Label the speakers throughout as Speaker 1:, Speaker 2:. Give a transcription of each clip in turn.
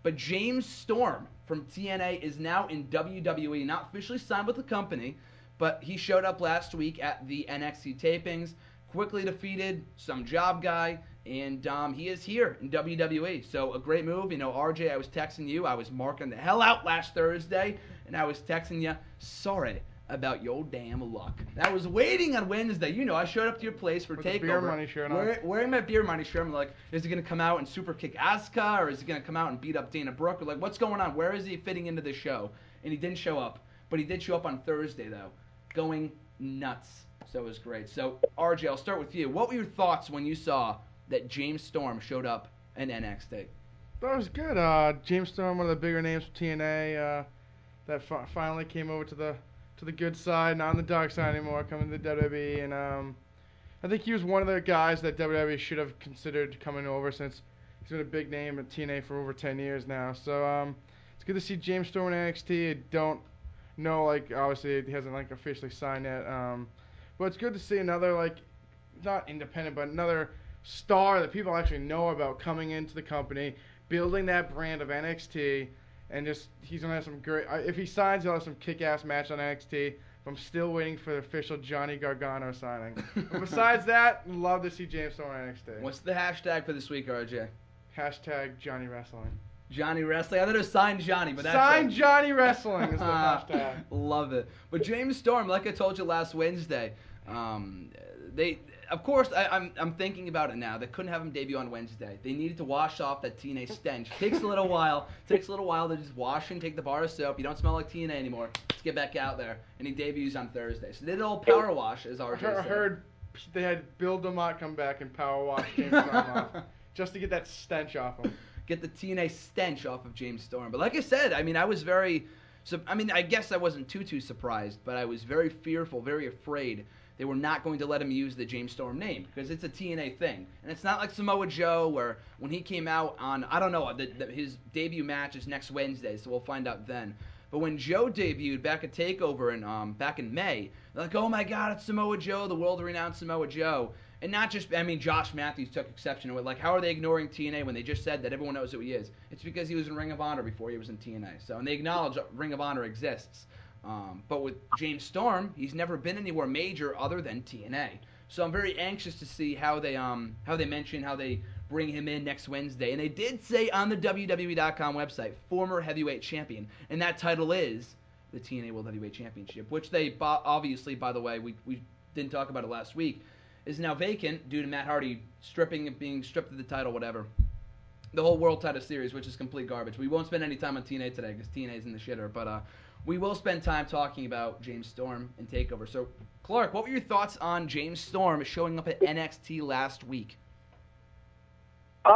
Speaker 1: But James Storm from TNA is now in WWE, not officially signed with the company, but he showed up last week at the NXT tapings, quickly defeated some job guy, and he is here in WWE. So a great move. You know, RJ, I was texting you. I was marking the hell out last Thursday, and I was texting you, sorry about your damn luck. And I was waiting on Wednesday. You know, I showed up to your place for TakeOver.
Speaker 2: Beer money shirt on.
Speaker 1: Wearing my beer money shirt. I'm like, is he going to come out and super kick Asuka, or is he going to come out and beat up Dana Brooke? Or like, what's going on? Where is he fitting into the show? And he didn't show up. But he did show up on Thursday, though, going nuts. So it was great. So, RJ, I'll start with you. What were your thoughts when you saw that James Storm showed up in NXT?
Speaker 2: That was good. James Storm, one of the bigger names from TNA, that finally came over to the good side, not on the dark side anymore, coming to the WWE. And I think he was one of the guys that WWE should have considered coming over, since he's been a big name at TNA for over 10 years now. So it's good to see James Storm in NXT. I don't know, like, obviously he hasn't like officially signed yet. But it's good to see another, like, not independent, but another star that people actually know about coming into the company, building that brand of NXT, and just he's gonna have some great. If he signs, he'll have some kick-ass match on NXT. I'm still waiting for the official Johnny Gargano signing. But besides that, love to see James Storm on NXT.
Speaker 1: What's the hashtag for this week, RJ?
Speaker 2: Hashtag Johnny Wrestling.
Speaker 1: Johnny Wrestling. I thought it was Sign Johnny, but that's
Speaker 2: Sign Johnny Wrestling is the hashtag.
Speaker 1: Love it. But James Storm, like I told you last Wednesday, they, of course, I'm thinking about it now. They couldn't have him debut on Wednesday. They needed to wash off that TNA stench. Takes a little while. Takes a little while to just wash and take the bar of soap. You don't smell like TNA anymore. Let's get back out there. And he debuts on Thursday. So they did a little power wash, as RJ said.
Speaker 2: I heard they had Bill DeMott come back and power wash James Storm off, just to get that stench off him.
Speaker 1: Get the TNA stench off of James Storm. But like I said, I mean, I was very... So, I mean, I guess I wasn't too surprised, but I was very fearful, very afraid they were not going to let him use the James Storm name, because it's a TNA thing. And it's not like Samoa Joe, where when he came out on, I don't know, his debut match is next Wednesday, so we'll find out then. But when Joe debuted back at TakeOver back in May, they're like, oh my God, it's Samoa Joe, the world-renowned Samoa Joe. And not just, I mean, Josh Matthews took exception to it. Like, how are they ignoring TNA when they just said that everyone knows who he is? It's because he was in Ring of Honor before he was in TNA. So, and they acknowledge Ring of Honor exists. But with James Storm, he's never been anywhere major other than TNA. So I'm very anxious to see how they bring him in next Wednesday. And they did say on the WWE.com website, former heavyweight champion, and that title is the TNA World Heavyweight Championship, which they obviously, by the way, we didn't talk about it last week, is now vacant due to Matt Hardy being stripped of the title, whatever. The whole World Title Series, which is complete garbage. We won't spend any time on TNA today because TNA's in the shitter, but we will spend time talking about James Storm and TakeOver. So, Clark, what were your thoughts on James Storm showing up at NXT last week?
Speaker 3: First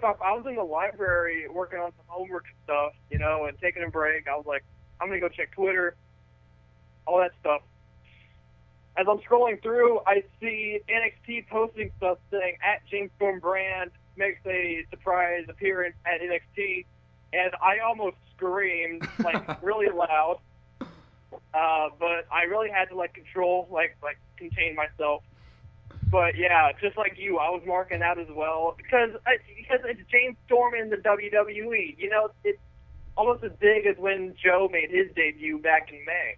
Speaker 3: off, I was in the library working on some homework and stuff, you know, and taking a break. I was like, I'm going to go check Twitter, all that stuff. As I'm scrolling through, I see NXT posting stuff saying, at James Storm brand makes a surprise appearance at NXT, and I almost screamed, like, really loud. But I really had to, like, contain myself. But, yeah, just like you, I was marking out as well, because it's James Storm in the WWE. You know, it's almost as big as when Joe made his debut back in May.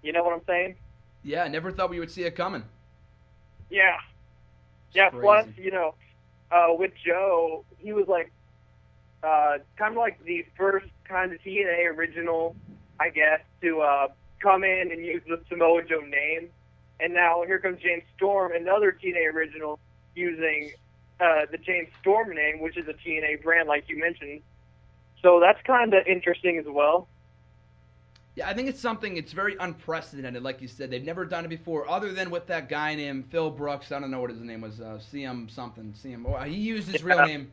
Speaker 3: You know what I'm saying?
Speaker 1: Yeah, I never thought we would see it coming.
Speaker 3: Yeah. Yeah, plus, you know, with Joe, he was like, kind of like the first kind of TNA original, I guess, to come in and use the Samoa Joe name. And now here comes James Storm, another TNA original, using the James Storm name, which is a TNA brand, like you mentioned. So that's kind of interesting as well.
Speaker 1: Yeah, I think it's very unprecedented, like you said. They've never done it before, other than with that guy named Phil Brooks. I don't know what his name was, CM something. He used his real name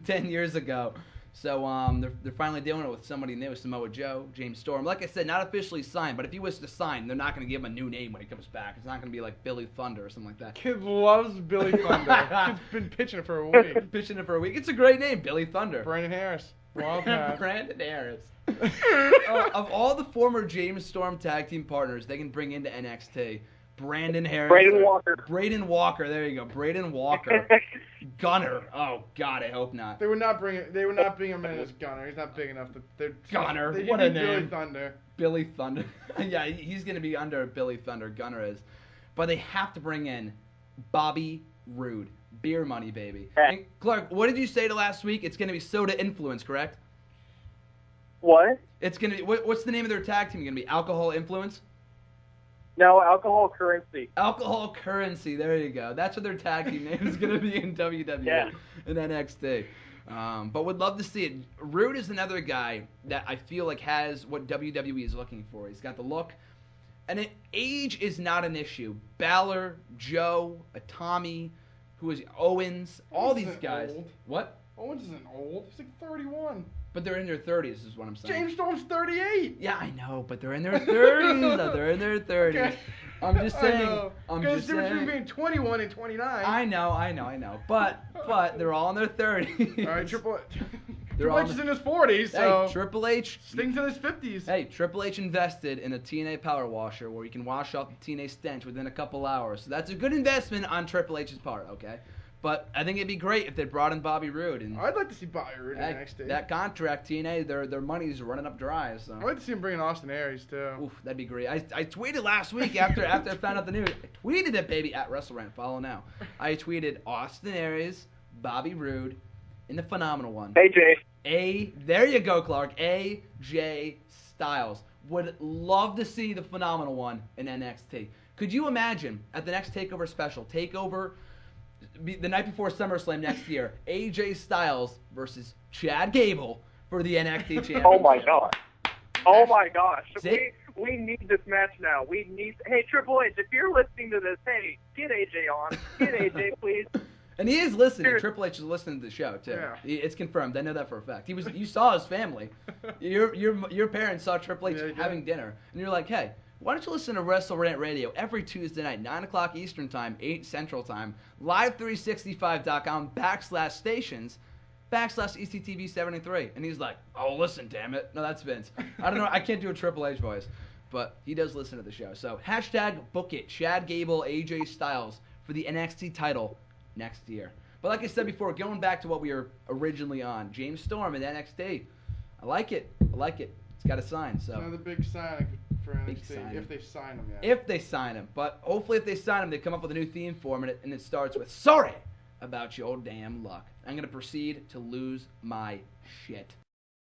Speaker 1: 10 years ago. So they're finally doing it with somebody new, Samoa Joe, James Storm. Like I said, not officially signed, but if he was to sign, they're not going to give him a new name when he comes back. It's not going to be like Billy Thunder or something like that.
Speaker 2: Kid loves Billy Thunder. Kid's been pitching it for a week.
Speaker 1: It's a great name, Billy Thunder.
Speaker 2: Brandon Harris. Wildcat.
Speaker 1: Brandon Harris. Of all the former James Storm tag team partners they can bring into NXT, Brandon Harris.
Speaker 3: Braden Walker.
Speaker 1: Braden Walker. There you go. Braden Walker. Gunner. Oh God, I hope not.
Speaker 2: They would not bring him in as Gunner. He's not big enough.
Speaker 1: Gunner.
Speaker 2: He'd
Speaker 1: What a
Speaker 2: be
Speaker 1: name.
Speaker 2: Billy Thunder.
Speaker 1: Billy Thunder. Yeah, he's going to be under Billy Thunder. Gunner is. But they have to bring in Bobby Roode. Beer money, baby. And Clark, what did you say to last week? It's going to be Soda Influence, correct?
Speaker 3: What?
Speaker 1: It's going to be. What's the name of their tag team going to be? Alcohol Influence?
Speaker 3: No, Alcohol Currency.
Speaker 1: Alcohol Currency. There you go. That's what their tag team name is going to be in WWE and NXT. But would love to see it. Roode is another guy that I feel like has what WWE is looking for. He's got the look. And age is not an issue. Balor, Joe, Tommy, who is Owens, all these guys.
Speaker 2: Old.
Speaker 1: What?
Speaker 2: Owens isn't old. He's like 31.
Speaker 1: But they're in their 30s is what I'm saying.
Speaker 2: James Storm's 38.
Speaker 1: Yeah, I know, but they're in their 30s. They're in their 30s.
Speaker 2: Okay.
Speaker 1: I'm just saying.
Speaker 2: I'm just saying. There's a difference between being 21 and 29.
Speaker 1: I know. But they're all in their 30s.
Speaker 2: All right, Triple
Speaker 1: They're
Speaker 2: H is in his 40s, so
Speaker 1: hey, Triple H.
Speaker 2: Sting's in his 50s.
Speaker 1: Hey, Triple H invested in a TNA power washer where you can wash off the TNA stench within a couple hours. So that's a good investment on Triple H's part, okay? But I think it'd be great if they brought in Bobby Roode. And
Speaker 2: I'd like to see Bobby Roode in NXT.
Speaker 1: That contract, TNA, their money's running up dry. So
Speaker 2: I'd like to see him bring in Austin Aries, too.
Speaker 1: Oof, that'd be great. I tweeted last week after I found out the news. I tweeted it, baby, at WrestleRant. Follow now. I tweeted Austin Aries, Bobby Roode, and the phenomenal one.
Speaker 3: AJ.
Speaker 1: There you go, Clark. AJ Styles. Would love to see the phenomenal one in NXT. Could you imagine at the next TakeOver special, the night before SummerSlam next year, AJ Styles versus Chad Gable for the NXT championship?
Speaker 3: Oh my god. Oh my gosh.
Speaker 1: See?
Speaker 3: We need this match now. Hey, Triple H, if you're listening to this, hey, get AJ on. Get AJ, please.
Speaker 1: And he is listening. Triple H is listening to the show too.
Speaker 2: Yeah.
Speaker 1: It's confirmed. I know that for a fact. You saw his family. Your parents saw Triple H having dinner, and you're like, hey, why don't you listen to WrestleRant Radio every Tuesday night, 9 o'clock Eastern Time, 8 Central Time, live365.com/stations /ECTV73. And he's like, oh, listen, damn it. No, that's Vince. I don't know. I can't do a Triple H voice, but he does listen to the show. So #book it. Chad Gable, AJ Styles for the NXT title next year. But like I said before, going back to what we were originally on, James Storm in NXT. I like it. It's got a sign. So
Speaker 2: another big signing for NXT
Speaker 1: signing.
Speaker 2: if they sign him yet.
Speaker 1: If they sign him. But hopefully if they sign him, they come up with a new theme for him, and it starts with, sorry about your damn luck. I'm going to proceed to lose my shit.